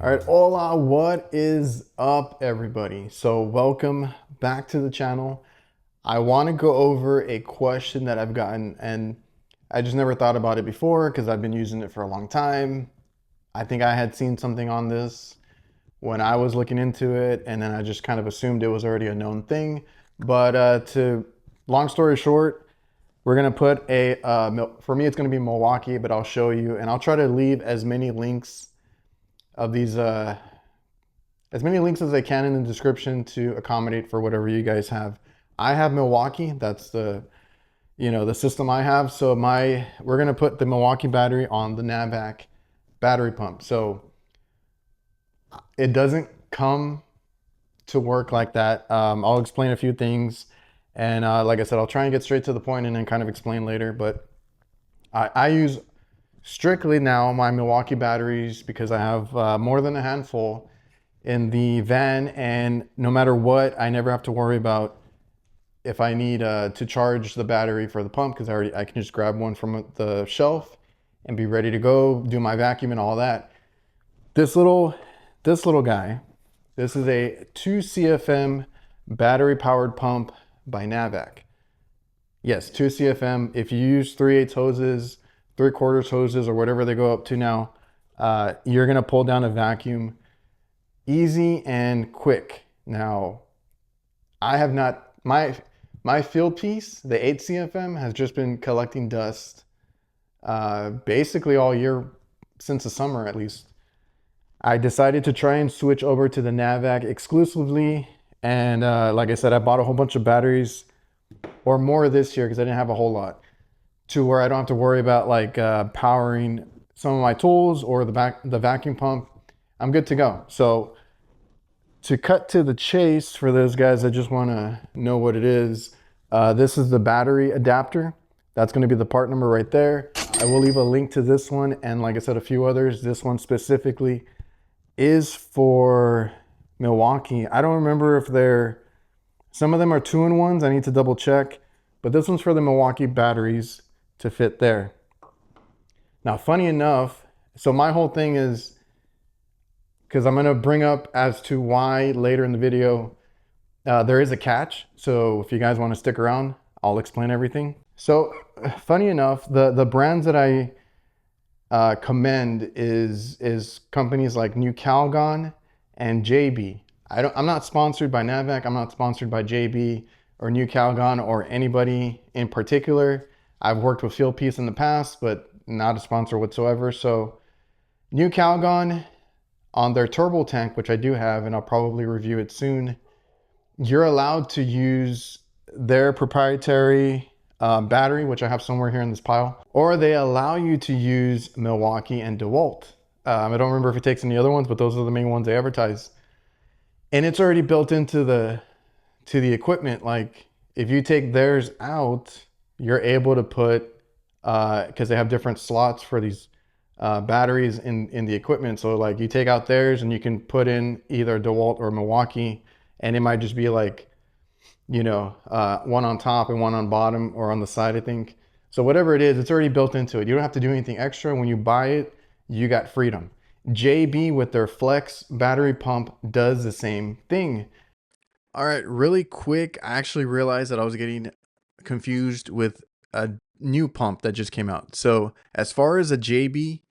All right, hola, what is up, everybody? So welcome back to the channel. I want to go over a question that I've gotten, and I just never thought about it before because I've been using it for a long time. I think I had seen something on this when I was looking into it, and then I just kind of assumed it was already a known thing. But long story short, we're gonna put for me, it's gonna be Milwaukee, but I'll show you, and I'll try to leave as many links of these as many links as I can in the description to accommodate for whatever you guys have. I have Milwaukee. That's the system I have. So we're gonna put the Milwaukee battery on the Navac battery pump. So it doesn't come to work like that. I'll explain a few things, and like I said, I'll try and get straight to the point and then kind of explain later. But I use strictly now my Milwaukee batteries because I have more than a handful in the van, and no matter what, I never have to worry about if I need to charge the battery for the pump, because I can just grab one from the shelf and be ready to go do my vacuum and all that. This little guy, this is a 2 CFM battery powered pump by Navac. Yes, 2 CFM. If you use 3/8 hoses, 3/4 hoses, or whatever they go up to now, you're gonna pull down a vacuum easy and quick. Now, I have not, my field piece, the 8 CFM, has just been collecting dust basically all year, since the summer at least. I decided to try and switch over to the Navac exclusively, and like I said, I bought a whole bunch of batteries, or more this year because I didn't have a whole lot, to where I don't have to worry about like powering some of my tools or the vacuum pump. I'm good to go. So to cut to the chase for those guys that just want to know what it is, this is the battery adapter. That's going to be the part number right there. I will leave a link to this one, and like I said, a few others. This one specifically is for Milwaukee. I don't remember if some of them are 2-in-1s. I need to double check, but this one's for the Milwaukee batteries to fit there. Now, funny enough, so my whole thing is, because I'm going to bring up as to why later in the video, there is a catch. So if you guys want to stick around, I'll explain everything. So funny enough, the brands that I commend is companies like New Calgon and JB. I'm not sponsored by Navac. I'm not sponsored by JB or New Calgon or anybody in particular. I've worked with Fieldpiece in the past, but not a sponsor whatsoever. So New Calgon, on their turbo tank, which I do have, and I'll probably review it soon, you're allowed to use their proprietary battery, which I have somewhere here in this pile, or they allow you to use Milwaukee and Dewalt. I don't remember if it takes any other ones, but those are the main ones they advertise. And it's already built into the equipment. Like if you take theirs out, you're able to put, because they have different slots for these batteries in the equipment. So like you take out theirs and you can put in either Dewalt or Milwaukee, and it might just be like, one on top and one on bottom or on the side, I think. So whatever it is, it's already built into it. You don't have to do anything extra. When you buy it, you got freedom. JB with their Flex battery pump does the same thing. All right, really quick, I actually realized that I was getting confused with a new pump that just came out. So as far as a JB,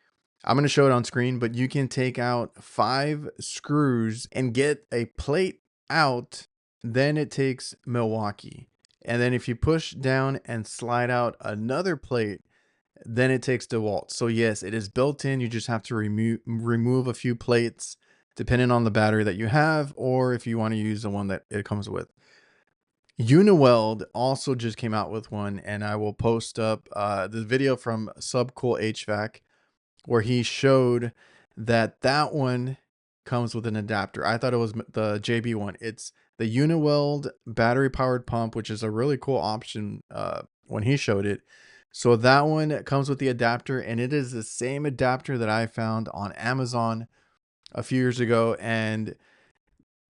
I'm going to show it on screen, but you can take out 5 screws and get a plate out. Then it takes Milwaukee. And then if you push down and slide out another plate, then it takes Dewalt. So yes, it is built in. You just have to remove a few plates depending on the battery that you have, or if you want to use the one that it comes with. Uniweld also just came out with one, and I will post up the video from Subcool HVAC where he showed that one comes with an adapter. I thought it was the JB one. It's the Uniweld battery powered pump, which is a really cool option when he showed it. So that one comes with the adapter, and it is the same adapter that I found on Amazon a few years ago. And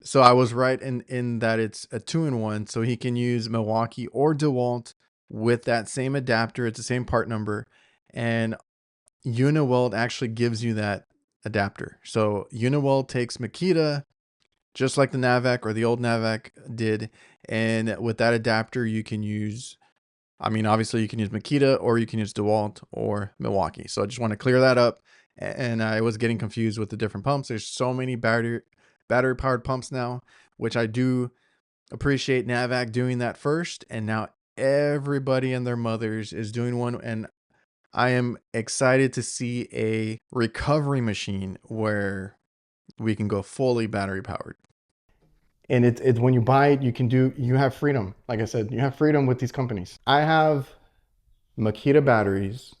so I was right in that it's a 2-in-1. So he can use Milwaukee or Dewalt with that same adapter. It's the same part number. And Uniweld actually gives you that adapter. So Uniweld takes Makita, just like the Navac or the old Navac did. And with that adapter, you can use, I mean, obviously you can use Makita or you can use Dewalt or Milwaukee. So I just want to clear that up. And I was getting confused with the different pumps. There's so many battery powered pumps now, which I do appreciate Navac doing that first. And now everybody and their mothers is doing one. And I am excited to see a recovery machine where we can go fully battery powered. And it's when you buy it, you have freedom. Like I said, you have freedom with these companies. I have Makita batteries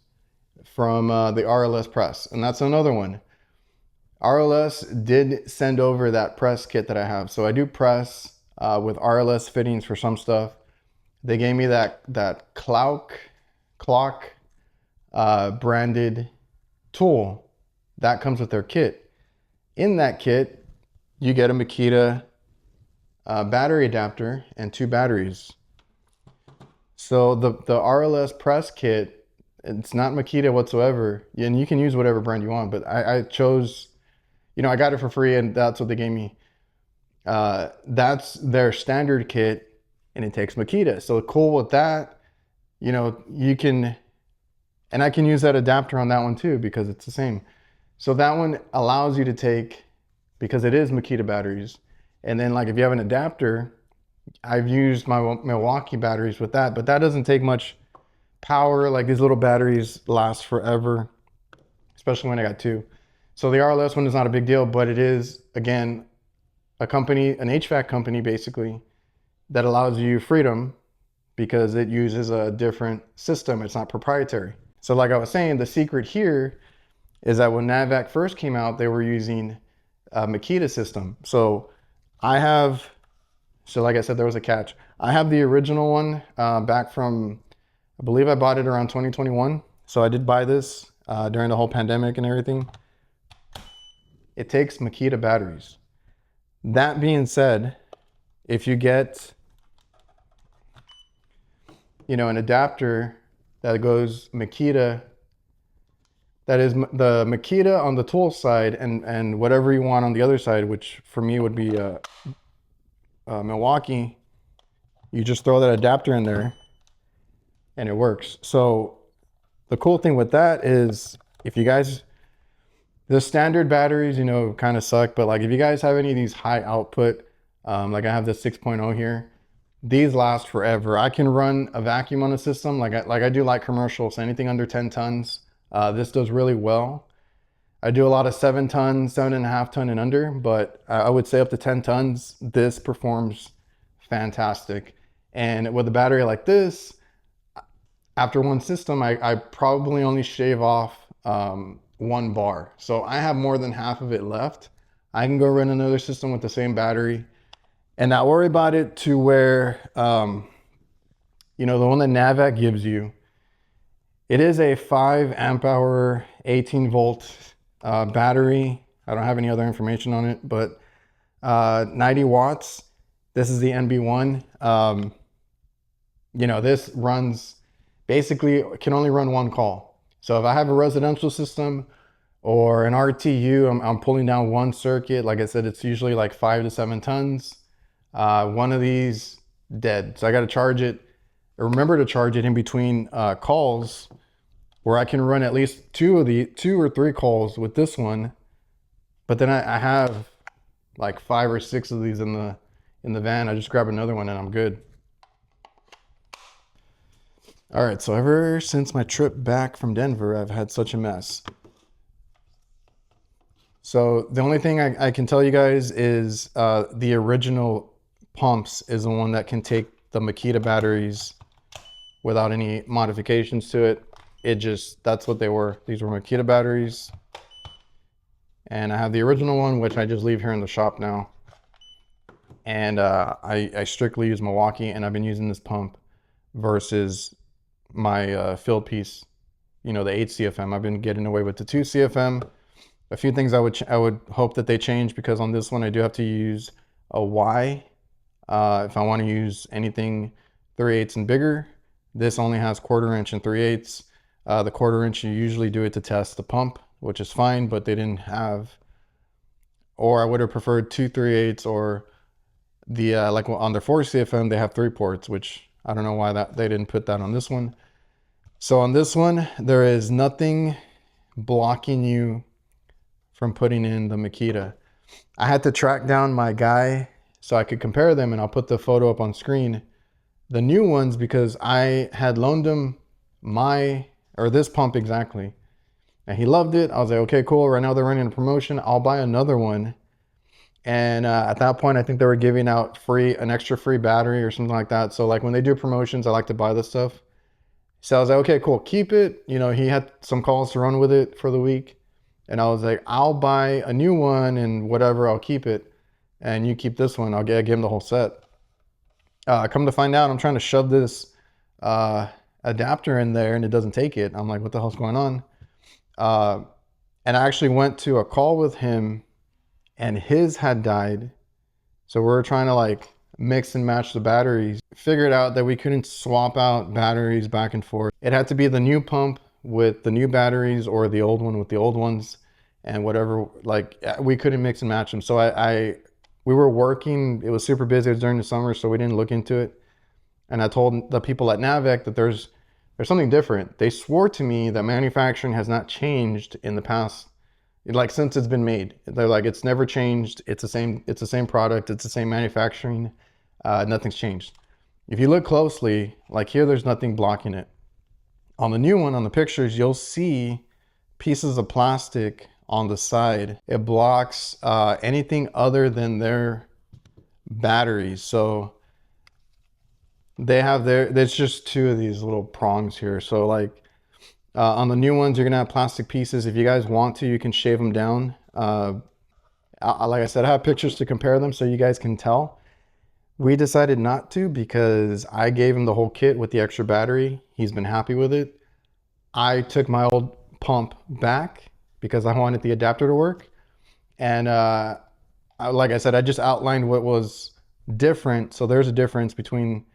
from the RLS press, and that's another one. RLS did send over that press kit that I have. So I do press with RLS fittings for some stuff. They gave me that clock branded tool that comes with their kit. In that kit, you get a Makita battery adapter and 2 batteries. So the RLS press kit, it's not Makita whatsoever, and you can use whatever brand you want, but I chose, you know, I got it for free and that's what they gave me. That's their standard kit and it takes Makita. So cool with that, you know, you can, and I can use that adapter on that one too because it's the same. So that one allows you to take, because it is Makita batteries, and then like if you have an adapter, I've used my Milwaukee batteries with that, but that doesn't take much power. Like these little batteries last forever, especially when I got 2. So the RLS one is not a big deal, but it is, again, a company, an HVAC company basically, that allows you freedom because it uses a different system. It's not proprietary. So like I was saying, the secret here is that when Navac first came out, they were using a Makita system. So like I said, there was a catch. I have the original one back from, I believe I bought it around 2021. So I did buy this during the whole pandemic and everything. It takes Makita batteries. That being said, if you get, you know, an adapter that goes Makita, that is the Makita on the tool side and whatever you want on the other side, which for me would be Milwaukee, you just throw that adapter in there and it works. So the cool thing with that is if you guys, the standard batteries, you know, kind of suck, but like if you guys have any of these high output, like I have the 6.0 here, these last forever. I can run a vacuum on a system like I do light commercials, so anything under 10 tons. This does really well. I do a lot of 7 tons, 7.5 ton and under, but I would say up to 10 tons, this performs fantastic. And with a battery like this, after one system, I probably only shave off 1 bar. So I have more than half of it left. I can go run another system with the same battery and not worry about it to where, you know, the one that Navac gives you, it is a 5 amp hour, 18 volt battery. I don't have any other information on it, but 90 watts. This is the NB1. You know, this runs, basically can only run 1 call. So if I have a residential system or an RTU, I'm pulling down 1 circuit. Like I said, it's usually like 5 to 7 tons. One of these dead. So I got to charge it, or remember to charge it in between calls, where I can run at least 2 or 3 calls with this one. But then I have like 5 or 6 of these in the van. I just grab another one and I'm good. All right, so ever since my trip back from Denver, I've had such a mess. So the only thing I can tell you guys is the original pumps is the one that can take the Makita batteries without any modifications to it. It just, that's what they were. These were Makita batteries. And I have the original one, which I just leave here in the shop now. And I strictly use Milwaukee, and I've been using this pump versus my field piece, you know, the 8 CFM. I've been getting away with the 2 CFM. A few things I would hope that they change, because on this one I do have to use a Y if I want to use anything 3/8 and bigger. This only has 1/4 inch and 3/8. The 1/4 inch, you usually do it to test the pump. which is fine, but they didn't have, or I would have preferred 2 3/8, or the like on their 4 CFM they have 3 ports, which I don't know why that they didn't put that on this one. So on this one, there is nothing blocking you from putting in the Makita. I had to track down my guy so I could compare them, and I'll put the photo up on screen. The new ones, because I had loaned him this pump exactly, and he loved it. I was like, okay, cool. Right now they're running a promotion. I'll buy another one. And at that point, I think they were giving out an extra free battery or something like that. So like when they do promotions, I like to buy this stuff. So I was like, okay, cool, keep it. You know, he had some calls to run with it for the week. And I was like, I'll buy a new one and whatever, I'll keep it. And you keep this one. I'll give him the whole set. Come to find out, I'm trying to shove this adapter in there and it doesn't take it. I'm like, what the hell's going on? And I actually went to a call with him and his had died. So we were trying to like mix and match the batteries. Figured out that we couldn't swap out batteries back and forth. It had to be the new pump with the new batteries or the old one with the old ones, and whatever, like we couldn't mix and match them. So we were working, it was super busy, it was during the summer, so we didn't look into it. And I told the people at Navac that there's something different. They swore to me that manufacturing has not changed in the past, like since it's been made. They're like, it's never changed. It's the same product. It's the same manufacturing. Nothing's changed. If you look closely, like here, there's nothing blocking it. On the new one, on the pictures, you'll see pieces of plastic on the side. It blocks anything other than their batteries. So they have there's just 2 of these little prongs here. So like on the new ones, you're gonna have plastic pieces. If you guys want to, you can shave them down. Like I said, I have pictures to compare them so you guys can tell. We decided not to because I gave him the whole kit with the extra battery. He's been happy with it. I took my old pump back because I wanted the adapter to work. And like I said, I just outlined what was different. So there's a difference between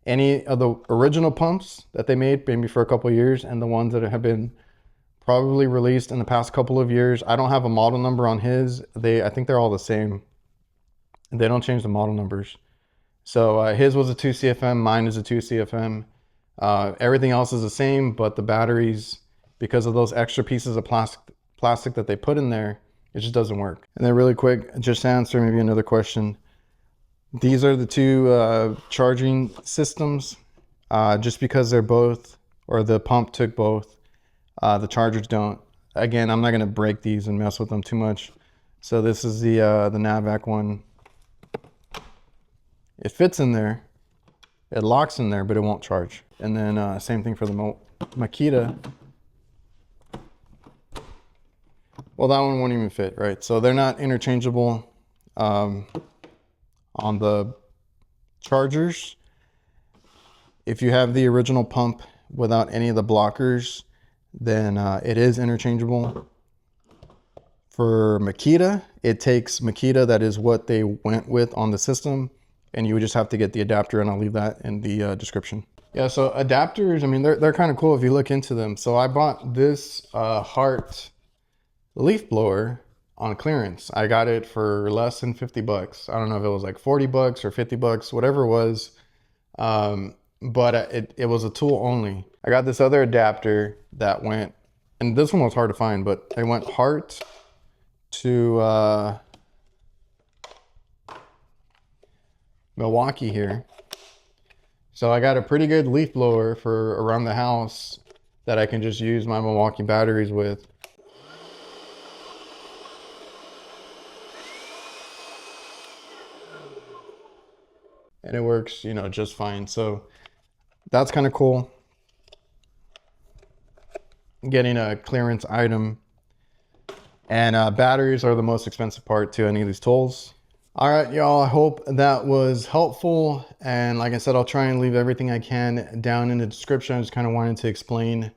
any of the original pumps that they made maybe for a couple of years and the ones that have been probably released in the past couple of years. I don't have a model number on his. I think they're all the same. They don't change the model numbers. So his was a 2 CFM, mine is a 2 CFM. Everything else is the same, but the batteries, because of those extra pieces of plastic that they put in there, it just doesn't work. And then really quick, just to answer maybe another question. These are the 2 charging systems. Just because they're both, or the pump took both, the chargers don't. Again, I'm not gonna break these and mess with them too much. So this is the Navac one. It fits in there, it locks in there, but it won't charge. And then same thing for the Makita. Well, that one won't even fit, right? So they're not interchangeable on the chargers. If you have the original pump without any of the blockers, then it is interchangeable. For Makita, it takes Makita, that is what they went with on the system, and you would just have to get the adapter, and I'll leave that in the description. Yeah, so adapters, I mean, they're kind of cool if you look into them. So I bought this Hart leaf blower on clearance. I got it for less than 50 bucks. I don't know if it was like 40 bucks or 50 bucks, whatever it was. But it was a tool only. I got this other adapter that went, and this one was hard to find, but it went Hart to Milwaukee here. So I got a pretty good leaf blower for around the house that I can just use my Milwaukee batteries with. And it works, you know, just fine. So that's kind of cool. Getting a clearance item. And batteries are the most expensive part to any of these tools. All right, y'all, I hope that was helpful. And like I said, I'll try and leave everything I can down in the description. I just kind of wanted to explain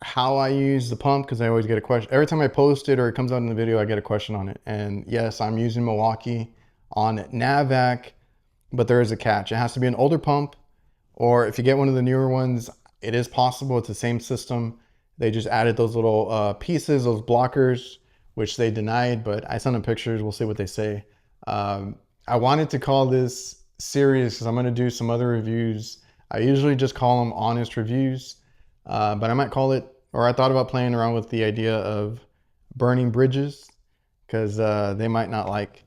how I use the pump, because I always get a question. Every time I post it or it comes out in the video, I get a question on it. And yes, I'm using Milwaukee on Navac, but there is a catch. It has to be an older pump, or if you get one of the newer ones, it is possible. It's the same system. They just added those little pieces, those blockers, which they denied, but I sent them pictures. We'll see what they say. I wanted to call this series because I'm going to do some other reviews. I usually just call them honest reviews, but I might call it, or I thought about playing around with the idea of burning bridges, because they might not like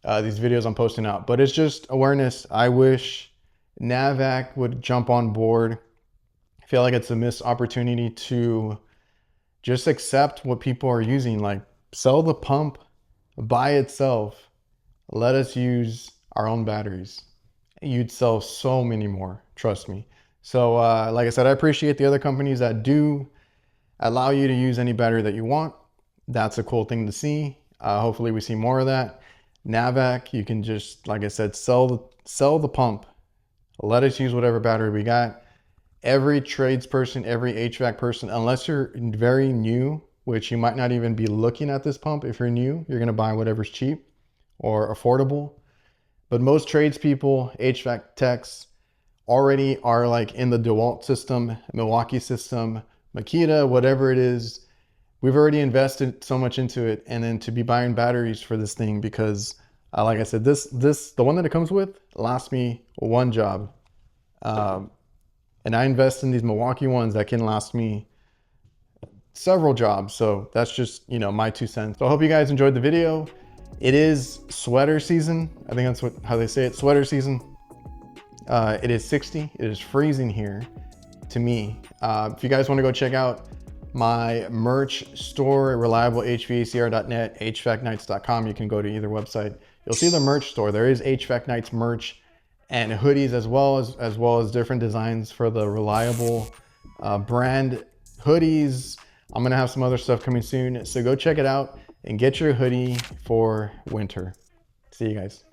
these videos I'm posting out. But it's just awareness. I wish Navac would jump on board. I feel like it's a missed opportunity to just accept what people are using. Like, sell the pump by itself. Let us use our own batteries. You'd sell so many more, trust me. So like I said, I appreciate the other companies that do allow you to use any battery that you want. That's a cool thing to see. Hopefully we see more of that. Navac, you can just, like I said, sell the pump. Let us use whatever battery we got. Every tradesperson, every HVAC person, unless you're very new, which you might not even be looking at this pump. If you're new, you're gonna buy whatever's cheap or affordable. But most tradespeople, HVAC techs, already are like in the Dewalt system, Milwaukee system, Makita, whatever it is. We've already invested so much into it, and then to be buying batteries for this thing, because like I said, the one that it comes with lasts me one job. And I invest in these Milwaukee ones that can last me several jobs. So that's just, you know, my 2 cents. So I hope you guys enjoyed the video. It is sweater season. I think that's how they say it, sweater season. It is 60, it is freezing here to me. If you guys want to go check out my merch store, reliablehvacr.net, hvacnights.com, you can go to either website. You'll see the merch store. There is HVAC Nights merch and hoodies, as well as different designs for the Reliable brand hoodies. I'm gonna have some other stuff coming soon, so go check it out and get your hoodie for winter. See you guys.